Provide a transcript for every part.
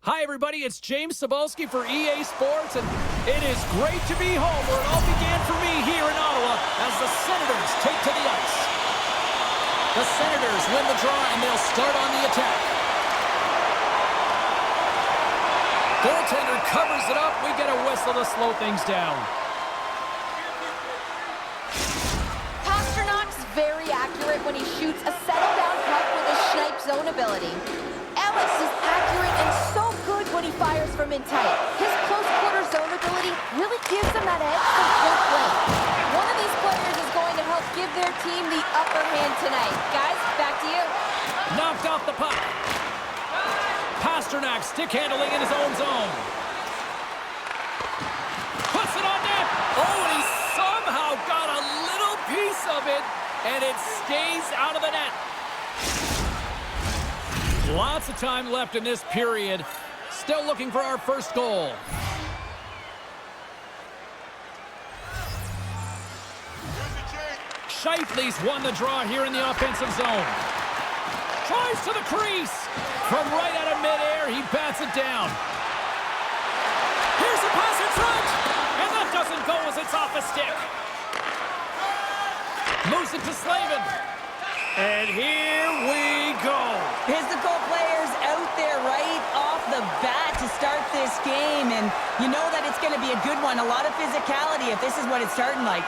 Hi, everybody. It's James Cebulski for EA Sports, and it is great to be home where it all began for me here in Ottawa as the Senators take to the ice. The Senators win the draw, and they'll start on the attack. Goaltender covers it up. We get a whistle to slow things down. Pasternak's very accurate when he shoots a settle-down puck with his snipe zone ability. Ellis is accurate and so good when he fires from in tight. His close-quarter zone ability really gives him that edge from close play. One of these players is going to help give their team the upper hand tonight. Guys, back to you. Knocked off the puck. Pasternak stick handling in his own zone. Puts it on net. Oh, and he somehow got a little piece of it, and it stays out of the net. Lots of time left in this period. Still looking for our first goal. Scheifele's won the draw here in the offensive zone. Tries to the crease. From right out of midair, he bats it down. Here's a pass in front. And that doesn't go as it's off a stick. Moves it to Slavin. And here we go. Physical players out there right off the bat to start this game. And you know that it's going to be a good one. A lot of physicality if this is what it's starting like.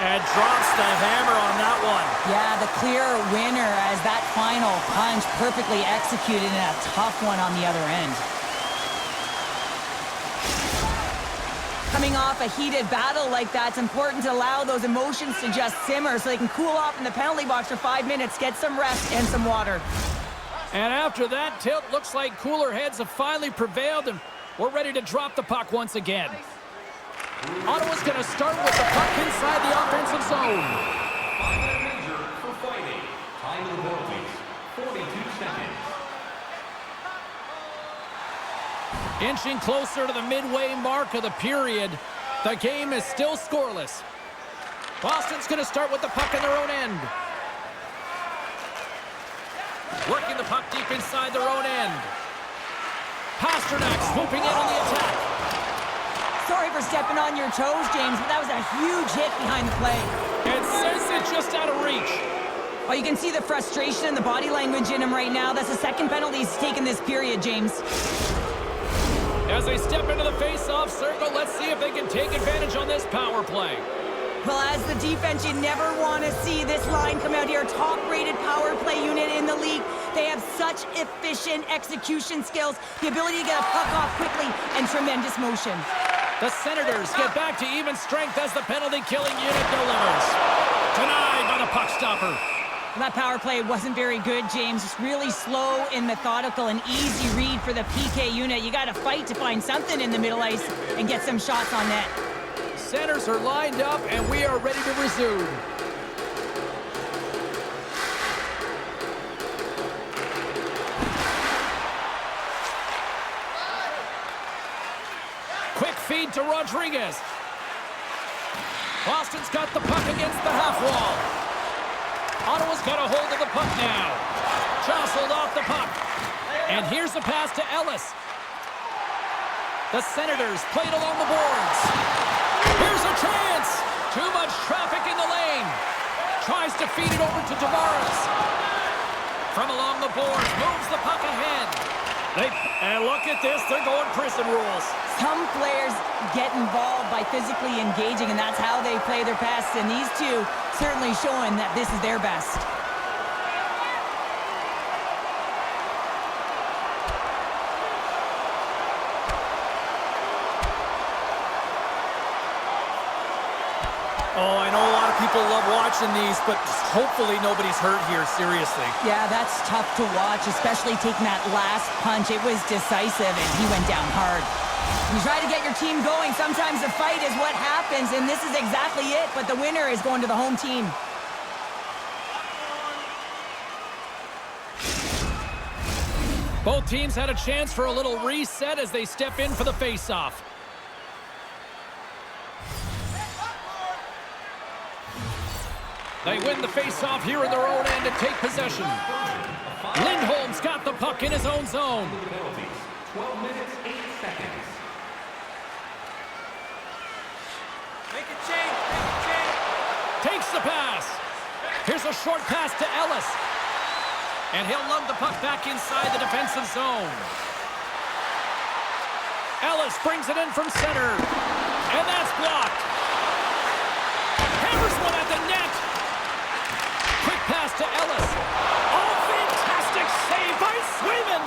And drops the hammer on that one. Yeah, the clear winner as that final punch perfectly executed in a tough one on the other end. Coming off a heated battle like that, it's important to allow those emotions to just simmer so they can cool off in the penalty box for 5 minutes, get some rest and some water. And after that tilt, looks like cooler heads have finally prevailed, and we're ready to drop the puck once again. Ottawa's going to start with the puck inside the offensive zone. 5-minute major for fighting. Time of the penalties, 42 seconds. Inching closer to the midway mark of the period. The game is still scoreless. Boston's going to start with the puck in their own end. Working the puck deep inside their own end. Pasternak swooping in on the attack. Sorry for stepping on your toes, James, but that was a huge hit behind the play. And sends it just out of reach. Oh, you can see the frustration and the body language in him right now. That's the second penalty he's taken this period, James. As they step into the face-off circle, let's see if they can take advantage on this power play. Well, as the defense, you never want to see this line come out here. Top-rated power play unit in the league. They have such efficient execution skills, the ability to get a puck off quickly, and tremendous motion. The Senators get back to even strength as the penalty-killing unit delivers. Denied by the puck stopper. That power play wasn't very good, James. Just really slow and methodical and easy read for the PK unit. You got to fight to find something in the middle ice and get some shots on net. Centers are lined up, and we are ready to resume. Quick feed to Rodriguez. Boston's got the puck against the half wall. Ottawa's got a hold of the puck now. Jostled off the puck. And here's the pass to Ellis. The Senators played along the boards. Here's a chance. Too much traffic in the lane. Tries to feed it over to Tavares. From along the boards, moves the puck ahead. And look at this, they're going prison rules. Some players get involved by physically engaging, and that's how they play their best. And these two certainly showing that this is their best. Oh, I know a lot of people love watching these, but hopefully nobody's hurt here, seriously. Yeah, that's tough to watch, especially taking that last punch. It was decisive, and he went down hard. You try to get your team going. Sometimes the fight is what happens, and this is exactly it, but the winner is going to the home team. Both teams had a chance for a little reset as they step in for the face-off. They win the face-off here in their own end and take possession. Lindholm's got the puck in his own zone. 12 minutes, 8 seconds. Make a change, make a change. Takes the pass. Here's a short pass to Ellis. And he'll lug the puck back inside the defensive zone. Ellis brings it in from center. And that's blocked. Hammers one at the net. Quick pass to Ellis. Oh, fantastic save by Swayman.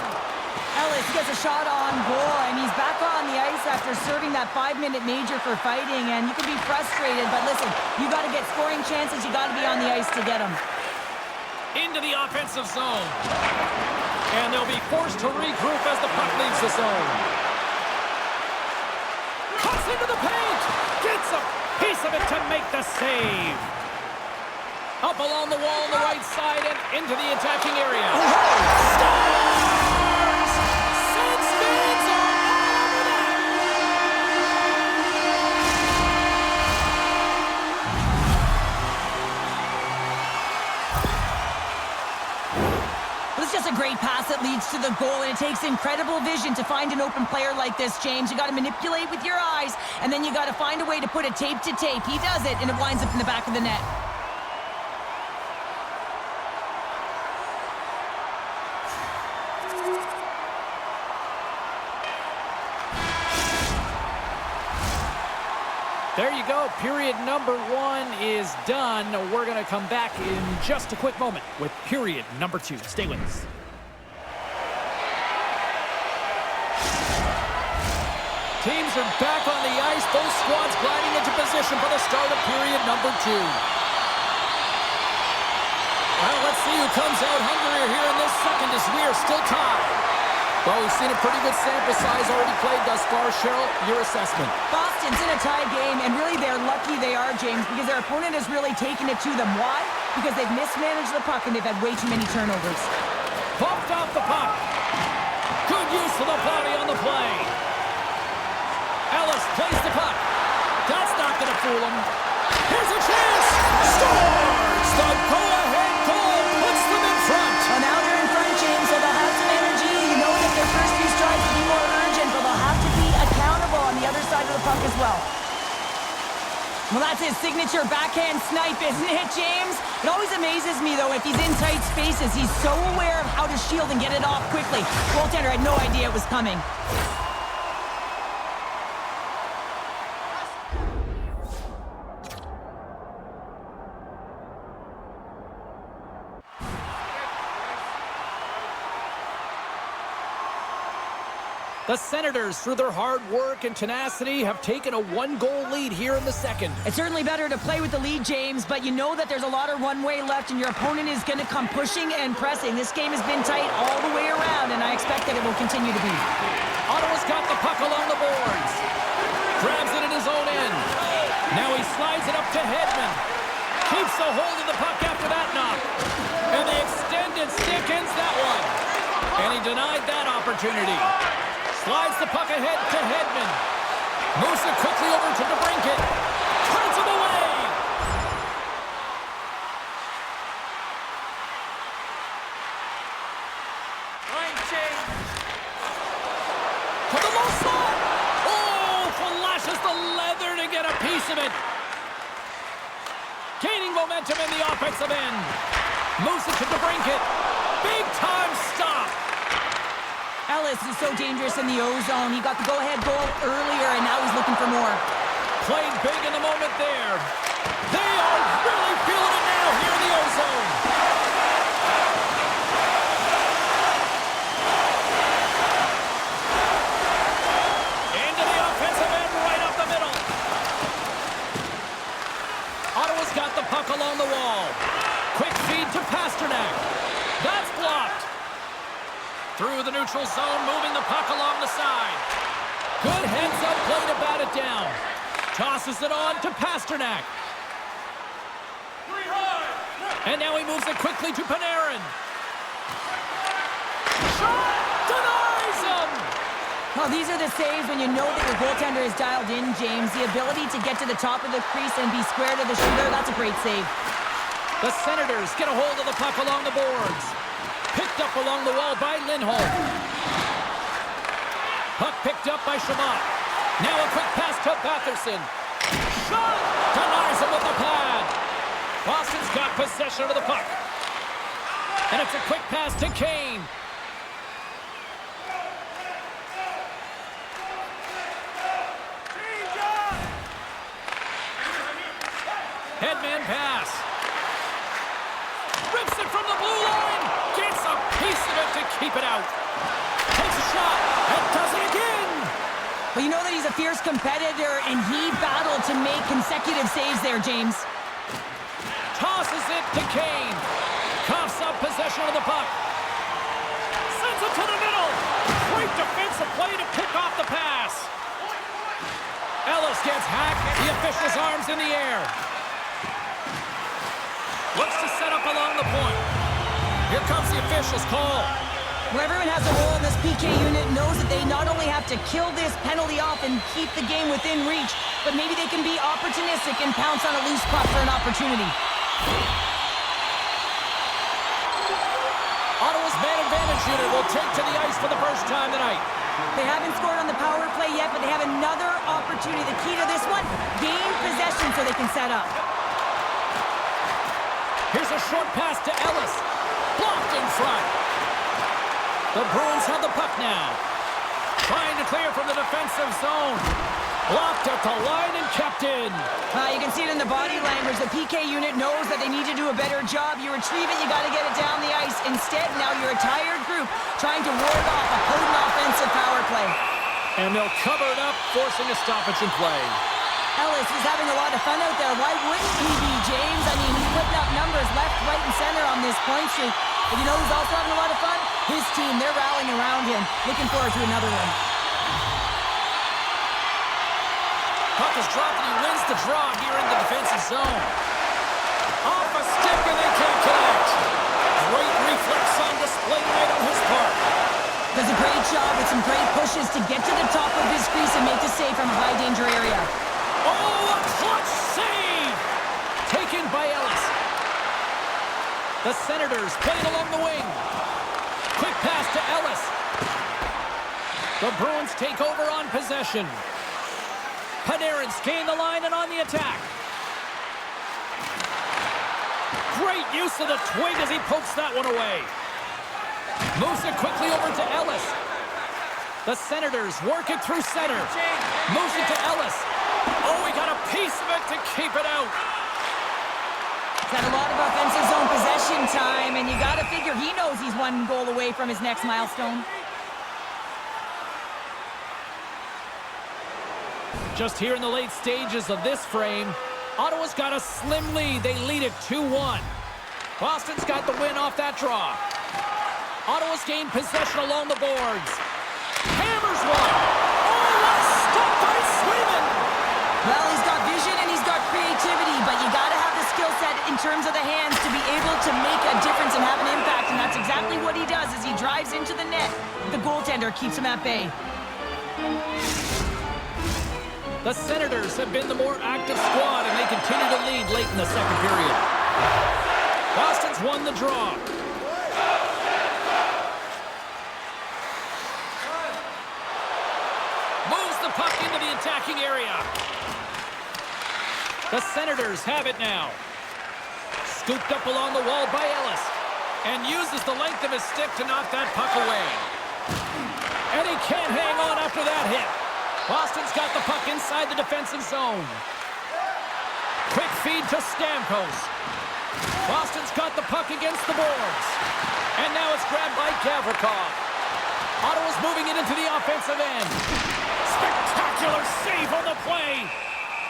Ellis gets a shot on goal, and he's back on the ice after serving that 5-minute major for fighting, and you can be frustrated, but listen, you got to get scoring chances, you got to be on the ice to get them. Into the offensive zone. And they'll be forced to regroup as the puck leaves the zone. Cuts into the paint. Gets a piece of it to make the save. Up along the wall on the right side and into the attacking area. Stars! Sens fans are all over that. It's just a great pass that leads to the goal, and it takes incredible vision to find an open player like this, James. You got to manipulate with your eyes, and then you got to find a way to put it tape to tape. He does it, and it winds up in the back of the net. There you go. Period number 1 is done. We're going to come back in just a quick moment with period number 2. Stay with us. Teams are back on the ice. Both squads gliding into position for the start of period number 2. Well, let's see who comes out hungrier here in this second as we are still tied. Well, we've seen a pretty good sample size already played thus far. Cheryl, your assessment. Boston's in a tie game, and really they're lucky they are, James, because their opponent has really taken it to them. Why? Because they've mismanaged the puck and they've had way too many turnovers. Bumped off the puck. Good use of the body on the play. Ellis plays the puck. That's not going to fool him. Here's a chance. Scores! The go-ahead goal puts them in front. Well, now they're in front, James, so they'll have some energy. You know that their first few strikes will be more urgent, but they'll have to be accountable on the other side of the puck as well. Well, that's his signature backhand snipe, isn't it, James? It always amazes me, though, if he's in tight spaces, he's so aware of how to shield and get it off quickly. Goaltender had no idea it was coming. The Senators, through their hard work and tenacity, have taken a 1-goal lead here in the second. It's certainly better to play with the lead, James, but you know that there's a lot of runway left, and your opponent is going to come pushing and pressing. This game has been tight all the way around, and I expect that it will continue to be. Ottawa's got the puck along the boards. Grabs it in his own end. Now he slides it up to Hedman. Keeps a hold of the puck after that knock. And the extended stick ends that one. And he denied that opportunity. Slides the puck ahead to Hedman. Moves it quickly over to DeBrincat. Turns him away. Line change. To the low slot. Oh, flashes the leather to get a piece of it. Gaining momentum in the offensive end. Moves it to DeBrincat. Big time stop. Ellis is so dangerous in the O-zone. He got the go-ahead goal earlier, and now he's looking for more. Playing big in the moment there. They are really feeling it now here in the O-zone. Into the offensive end, right up the middle. Ottawa's got the puck along the wall. Quick feed to Pasternak. That's blocked. Through the neutral zone, moving the puck along the side. Good heads-up play to bat it down. Tosses it on to Pasternak. And now he moves it quickly to Panarin. Shot! Denies him! Well, these are the saves when you know that your goaltender is dialed in, James. The ability to get to the top of the crease and be square to the shooter, that's a great save. The Senators get a hold of the puck along the boards. Picked up along the wall by Lindholm. Puck picked up by Chabot. Now a quick pass to Batherson. Shot! Denies him with the pad. Boston's got possession of the puck. And it's a quick pass to Kane. Headman pass. Rips it from the blue line. Gets a piece of it to keep it out. Takes a shot and does it again. Well, you know that he's a fierce competitor, and he battled to make consecutive saves there, James. Tosses it to Kane. Coughs up possession of the puck. Sends it to the middle. Great defensive play to pick off the pass. Ellis gets hacked. The official's arms in the air. Looks to set up along the point. Here comes the official's call. Well, everyone has a role in this PK unit, knows that they not only have to kill this penalty off and keep the game within reach, but maybe they can be opportunistic and pounce on a loose puck for an opportunity. Ottawa's man advantage unit will take to the ice for the first time tonight. They haven't scored on the power play yet, but they have another opportunity. The key to this one, gain possession so they can set up. Here's a short pass to Ellis. Blocked in front. The Bruins have the puck now. Trying to clear from the defensive zone. Blocked at the line and kept in. You can see it in the body language. The PK unit knows that they need to do a better job. You retrieve it, you got to get it down the ice. Instead, now you're a tired group trying to ward off a potent offensive power play. And they'll cover it up, forcing a stoppage in play. Ellis is having a lot of fun out there. Why wouldn't he be, James? I mean, he's putting up numbers left, right, and center on this point streak. But you know who's also having a lot of fun? His team. They're rallying around him. Looking forward to another one. Puck is dropped and he wins the draw here in the defensive zone. Off a stick and they can't connect. Great reflex on display tonight on his part. Does a great job with some great pushes to get to the top of his crease and make the save from a high danger area. Oh, a clutch save! Taken by Ellis. The Senators playing along the wing. Quick pass to Ellis. The Bruins take over on possession. Panarin's gain the line and on the attack. Great use of the twig as he pokes that one away. Moves it quickly over to Ellis. The Senators work it through center. Moves it to Ellis. Oh, he got a piece of it to keep it out. He's had a lot of offensive zone possession time, and you got to figure he knows he's one goal away from his next milestone. Just here in the late stages of this frame, Ottawa's got a slim lead. They lead it 2-1. Boston's got the win off that draw. Ottawa's gained possession along the boards. Hammers one. Oh, what a stop by Swayman. Well, he's got vision and he's got creativity, but you got to have the skill set in terms of the hands to be able to make a difference and have an impact, and that's exactly what he does as he drives into the net. The goaltender keeps him at bay. The Senators have been the more active squad, and they continue to lead late in the second period. Boston's won the draw. Moves the puck into the attacking area. The Senators have it now. Scooped up along the wall by Ellis. And uses the length of his stick to knock that puck away. And he can't hang on after that hit. Boston's got the puck inside the defensive zone. Quick feed to Stamkos. Boston's got the puck against the boards. And now it's grabbed by Gavrikov. Ottawa's moving it into the offensive end. Spectacular save on the play.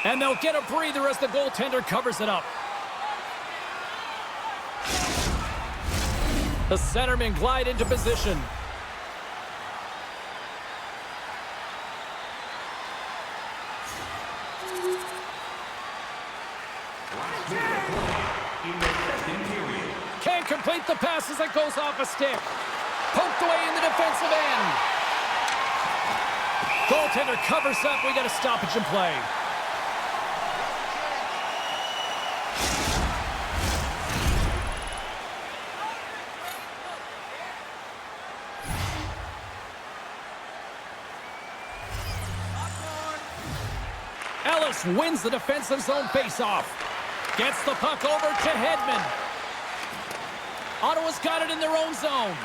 And they'll get a breather as the goaltender covers it up. The centermen glide into position. Can't complete the pass as it goes off a stick. Poked away in the defensive end. Goaltender covers up. We got a stoppage in play. Ellis wins the defensive zone faceoff. Gets the puck over to Hedman. Ottawa's got it in their own zone.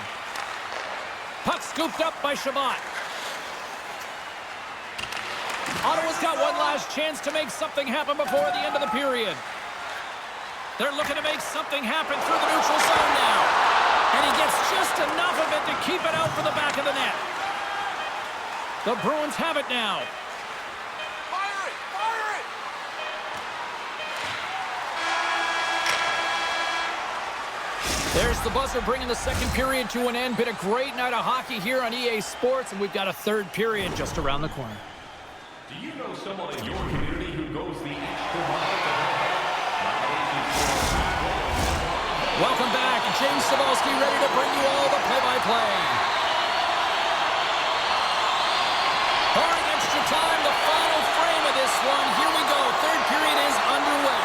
Puck scooped up by Chabot. Ottawa's got one last chance to make something happen before the end of the period. They're looking to make something happen through the neutral zone now. And he gets just enough of it to keep it out for the back of the net. The Bruins have it now. Fire it! Fire it! There's the buzzer bringing the second period to an end. Been a great night of hockey here on EA Sports, and we've got a third period just around the corner. Do you know someone in your community who goes the extra mile to help out? Welcome back. James Cybulski ready to bring you all the play-by-play. Barring extra time, the final frame of this one. Here we go. Third period is underway.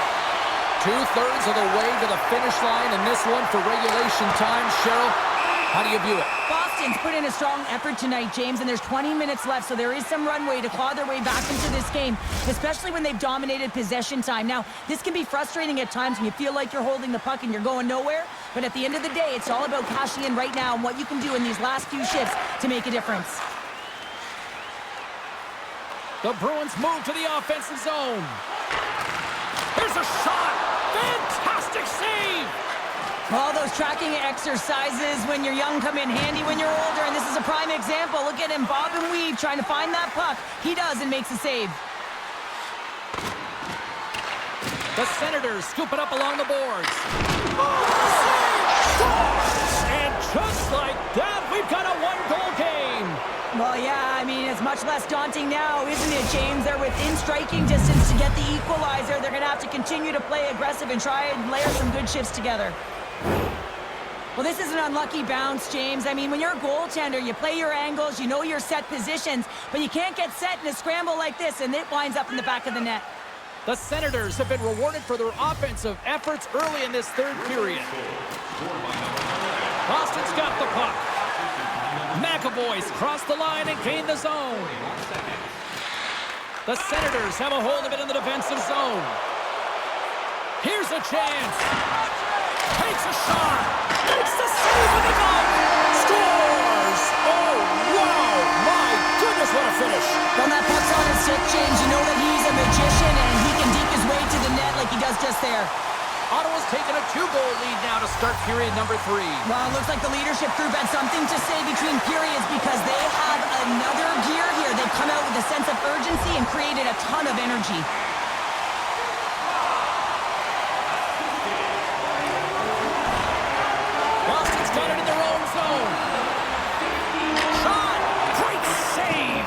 2/3 of the way to the finish line in this one for regulation time. Cheryl, how do you view it? Boston's put in a strong effort tonight, James, and there's 20 minutes left, so there is some runway to claw their way back into this game, especially when they've dominated possession time. Now, this can be frustrating at times when you feel like you're holding the puck and you're going nowhere, but at the end of the day, it's all about cashing in right now and what you can do in these last few shifts to make a difference. The Bruins move to the offensive zone. Here's a shot. Fantastic save. All those tracking exercises when you're young come in handy when you're older, and this is a prime example. Look at him, bob and weave, trying to find that puck. He does and makes a save. The Senators scoop it up along the boards. Scores! And just like that, we've got a one-goal game. Well, yeah, I mean, it's much less daunting now, isn't it, James? They're within striking distance to get the equalizer. They're going to have to continue to play aggressive and try and layer some good shifts together. Well, this is an unlucky bounce, James. I mean, when you're a goaltender, you play your angles, you know your set positions, but you can't get set in a scramble like this, and it winds up in the back of the net. The Senators have been rewarded for their offensive efforts early in this third period. Boston's got the puck. McAvoy's crossed the line and gained the zone. The Senators have a hold of it in the defensive zone. Here's a chance. Takes a shot. Makes the save with the glove. Scores! Oh, wow! My goodness, what a finish. When that puck's on his stick, James, you know that he's a magician and he can deke his way to the net like he does just there. Ottawa's taken a 2-goal lead now to start period number 3. Well, it looks like the leadership group had something to say between periods because they have another gear here. They've come out with a sense of urgency and created a ton of energy. Boston's got it in their own zone. Shot! Great save!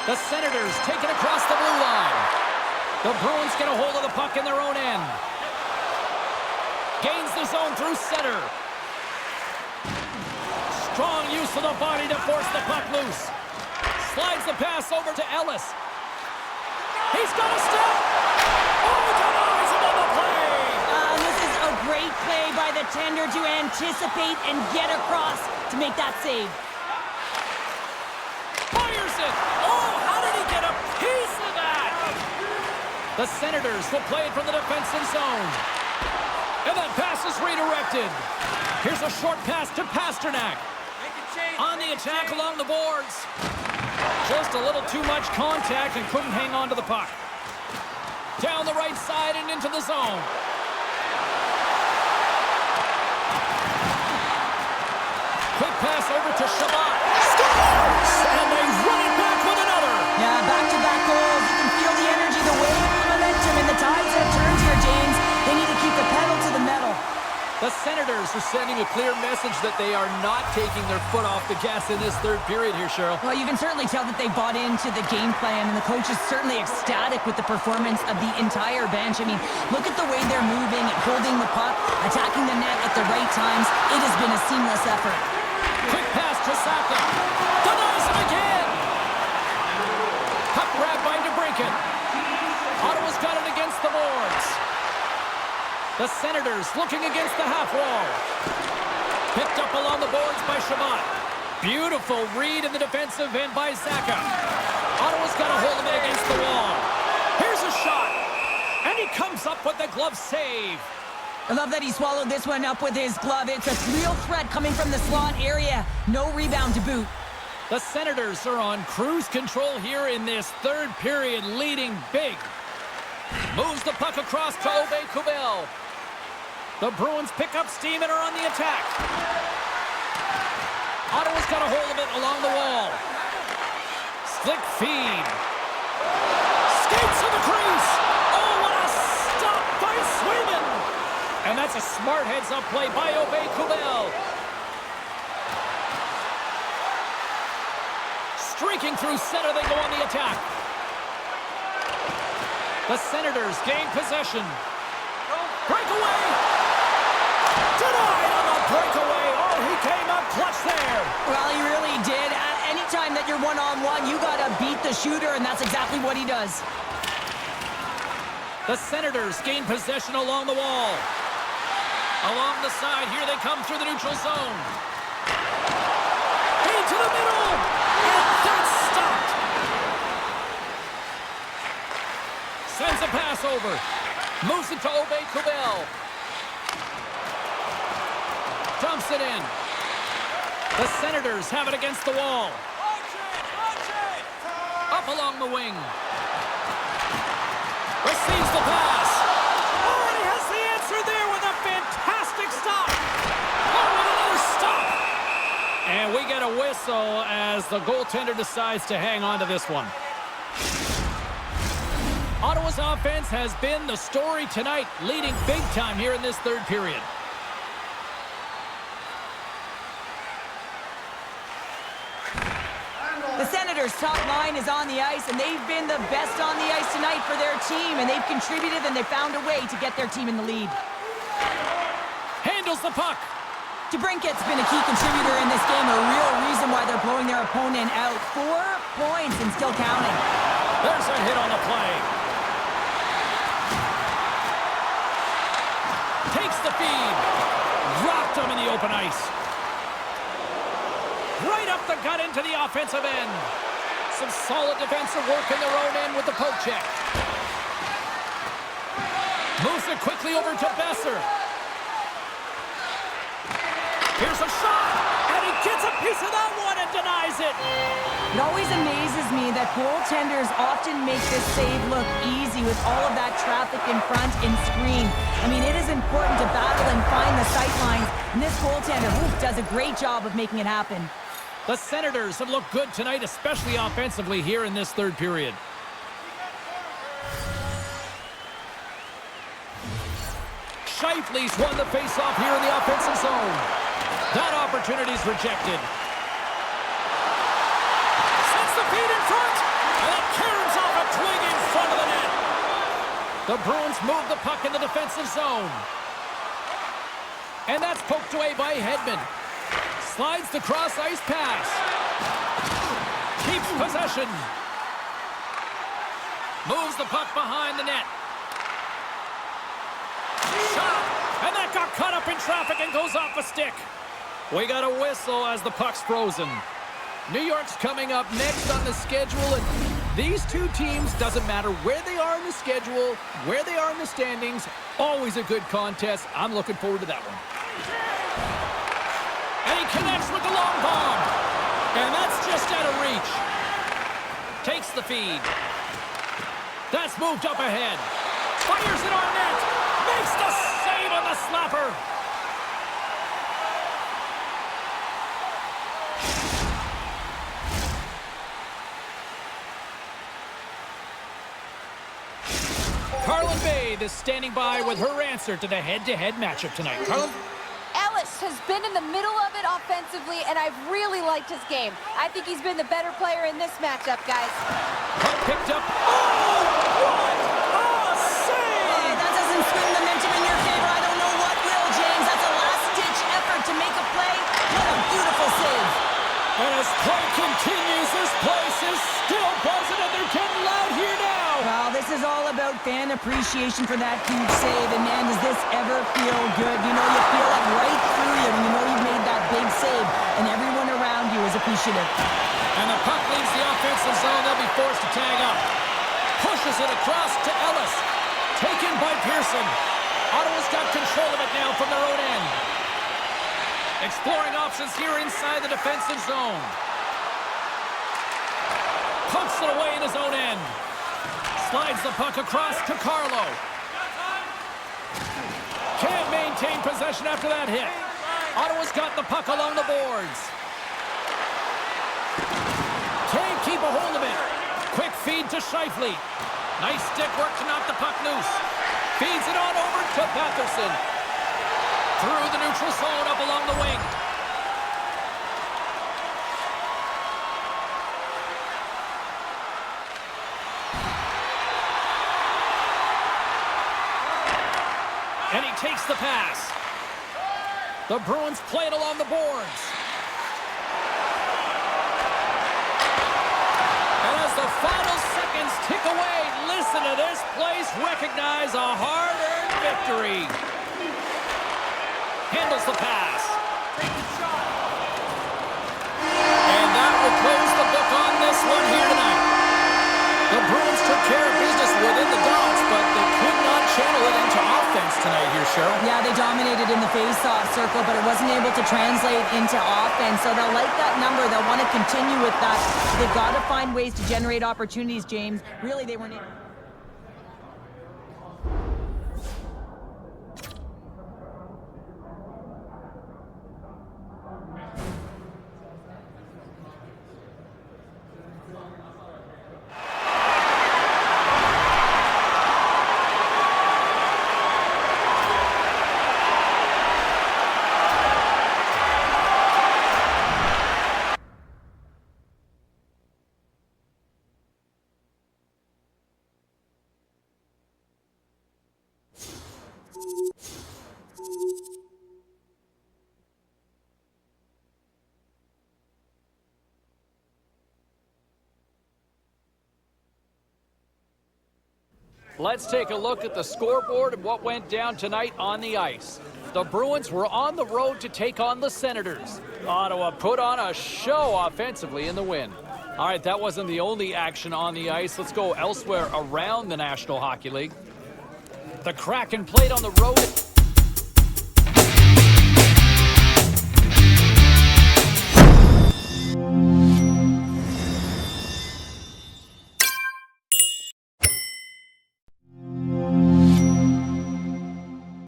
The Senators take it across the blue line. The Bruins get a hold of the puck in their own end. Gains the zone through center. Strong use of the body to force the puck loose. Slides the pass over to Ellis. He's got a step. Oh, denies him on the play. This is a great play by the tender to anticipate and get across to make that save. Fires it. Oh, how did he get a piece of that? The Senators will play it from the defensive zone. And that pass is redirected. Here's a short pass to Pasternak. Make a change! On the attack along the boards. Just a little too much contact and couldn't hang on to the puck. Down the right side and into the zone. Quick pass over to Chabot. Scores! And they run it back with another. Yeah, back-to-back goals. You can feel the energy, the wave, the momentum, and the tides have turned here, James. They need to keep the pedal to the metal. The Senators are sending a clear message that they are not taking their foot off the gas in this third period here, Cheryl. Well, you can certainly tell that they bought into the game plan, and the coach is certainly ecstatic with the performance of the entire bench. I mean, look at the way they're moving and holding the puck, attacking the net at the right times. It has been a seamless effort. Quick pass to Saka. Denies him again. Puck grab by DeBrincat. Ottawa's got it against the boards. The Senators looking against the half wall. Picked up along the boards by Chabot. Beautiful read in the defensive end by Zacha. Ottawa's got a hold of it against the wall. Here's a shot. And he comes up with the glove save. I love that he swallowed this one up with his glove. It's a real threat coming from the slot area. No rebound to boot. The Senators are on cruise control here in this third period, leading big. Moves the puck across to Aube-Kubel. The Bruins pick up steam and are on the attack. Ottawa's got a hold of it along the wall. Slick feed. Skates to the crease. Oh, what a stop by Swayman. And that's a smart heads-up play by Aube-Kubel. Streaking through center, they go on the attack. The Senators gain possession. Breakaway! Denied on the breakaway. Oh, he came up clutch there. Well, he really did. Anytime that you're one-on-one, you got to beat the shooter, and that's exactly what he does. The Senators gain possession along the wall. Along the side, here they come through the neutral zone. Into the middle! And that's stopped! Sends a pass over. Moves it to Aube-Kubel. Dumps it in. The Senators have it against the wall. Up along the wing. Receives the pass. Oh, and he has the answer there with a fantastic stop. Oh, and another stop. And we get a whistle as the goaltender decides to hang on to this one. Ottawa's offense has been the story tonight, leading big time here in this third period. The Senators' top line is on the ice, and they've been the best on the ice tonight for their team, and they've contributed, and they found a way to get their team in the lead. Handles the puck. DeBrincat's been a key contributor in this game, a real reason why they're blowing their opponent out. 4 points and still counting. There's a hit on the play. Takes the feed. Dropped him in the open ice. Right up the gut into the offensive end. Some solid defensive work in their own end with the poke check. Moves it quickly over to Besser. Here's a shot, and he gets a piece of that one and denies it. It always amazes me that goaltenders often make this save look easy with all of that traffic in front and screen. I mean, it is important to battle and find the sight lines, and this goaltender does a great job of making it happen. The Senators have looked good tonight, especially offensively here in this third period. Scheifele's won the faceoff here in the offensive zone. That opportunity's rejected. Sends the feed in front, and it caroms off a twig in front of the net. The Bruins move the puck in the defensive zone. And that's poked away by Hedman. Slides the cross-ice pass. Keeps possession. Moves the puck behind the net. Shot! And that got caught up in traffic and goes off a stick. We got a whistle as the puck's frozen. New York's coming up next on the schedule, and these two teams, doesn't matter where they are in the schedule, where they are in the standings, always a good contest. I'm looking forward to that one. And he connects with the long bomb. And that's just out of reach. Takes the feed. That's moved up ahead. Fires it on net. Makes the save on the slapper. Carlin Bay is standing by with her answer to the head-to-head matchup tonight. Carlin? Ellis has been in the middle of it offensively, and I've really liked his game. I think he's been the better player in this matchup, guys. Puck picked up. Oh, what a save! That doesn't swing the momentum in your favor. I don't know what will, James. That's a last-ditch effort to make a play. What a beautiful save. And as play continues, this place is still buzzing, and they're getting loud here now. Well, this is all about fan appreciation for that huge save, and man, does this ever feel good. You know, you feel it right through you when you know you've made that big save, and everyone around you is appreciative. And the puck leaves the offensive zone. They'll be forced to tag up. Pushes it across to Ellis. Taken by Pearson. Ottawa's got control of it now from their own end. Exploring options here inside the defensive zone. Pumps it away in his own end. Slides the puck across to Carlo. Can't maintain possession after that hit. Ottawa's got the puck along the boards. Can't keep a hold of it. Quick feed to Scheifele. Nice stick work to knock the puck loose. Feeds it on over to Patterson. Through the neutral zone up along the wing. And he takes the pass. The Bruins play it along the boards. And as the final seconds tick away, listen to this place recognize a hard-earned victory. Handles the pass. And that will close the book on this one here tonight. The Bruins took care of business within the Dogs, but they could not channel it into offense tonight here, Cheryl. Yeah, they dominated in the face-off circle, but it wasn't able to translate into offense. So they'll like that number. They'll want to continue with that. They've got to find ways to generate opportunities, James. Really, they weren't able. Let's take a look at the scoreboard and what went down tonight on the ice. The Bruins were on the road to take on the Senators. Ottawa put on a show offensively in the win. All right, that wasn't the only action on the ice. Let's go elsewhere around the National Hockey League. The Kraken played on the road.